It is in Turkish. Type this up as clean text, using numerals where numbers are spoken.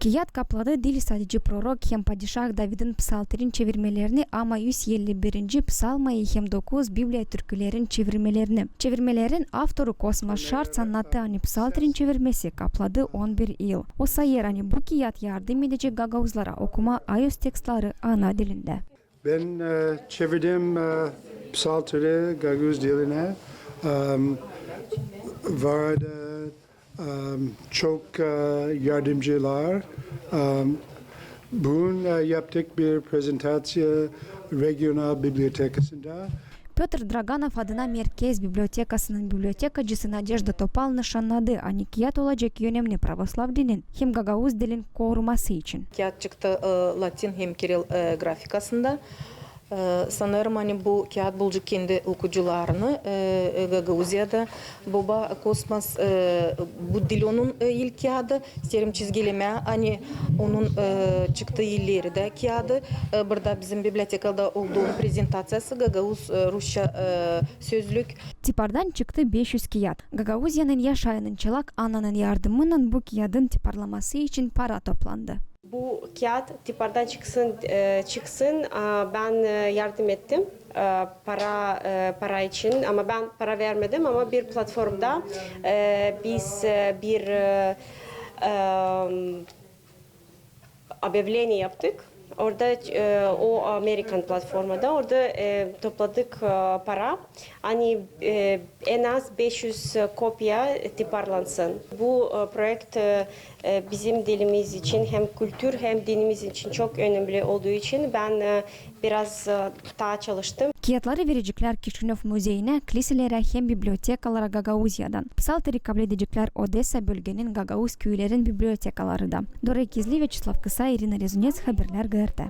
Kiyat kapladı dil sadıcı prorok hem padişah David'in psalterin çevirmelerini ama 151. psalmayı hem 9 Biblia türkülerin çevirmelerini. Çevirmelerin avtoru Kosma Şart sanatı ani psalterin çevirmesi kapladı 11 yıl. O sayır ani bu kiyat yardım edecek gagavuzlara okuma ayos tekstleri ana dilinde. Ben çevirdim psalteri Gagavuz diline. Vardı çok yardımcılar. Bugün yaptık bir prezentasyon regional bibliotekasında. Петр Драганов adına Merkez Bibliotekası'nın bibliotekacısı Nadejda Topal nişanladı ani kiyat olacak önemli pravoslav dinin hem Gagavuz dilin koruması için. Kağıt çıktı Latin hem Kiril grafikasında. Sanırım hani bu kağıt bulacak kendi okuyucularını Gagavuzya'da Boba Kosmas bu dil onun ilk kağıdı serim çizgileme hani onun çıktığı illeri de kağıdı burada bizim bibliotekada olduğu prezentasyası Gagavuz Rusça sözlük. Tipardan çıktı 500 kağıt. Gagavuzya'nın yaşayanın çılak ananın yardımının bu kağıdın tiparlaması için para toplandı. Bu kağıt tipardan çıksın. Ben yardım ettim para için ama ben para vermedim ama bir platformda biz bir объявление yaptık. Orada o Amerikan platformada orada topladık para. Hani en az 500 kopya tiparlansın. Bu projekt bizim dilimiz için hem kültür hem dinimiz için çok önemli olduğu için ben biraz daha çalıştım. Kiyatları verecekler Kişinöv Müzeyine, kiliselere hem bibliotekalara Gagavuzya'dan. Psalteri kabul edecekler Odessa bölgenin Gagavuz köylerin bibliotekaları da. Dora İkizli, Vyacheslav Kısa, Irina Rezunets, Haberler GRT.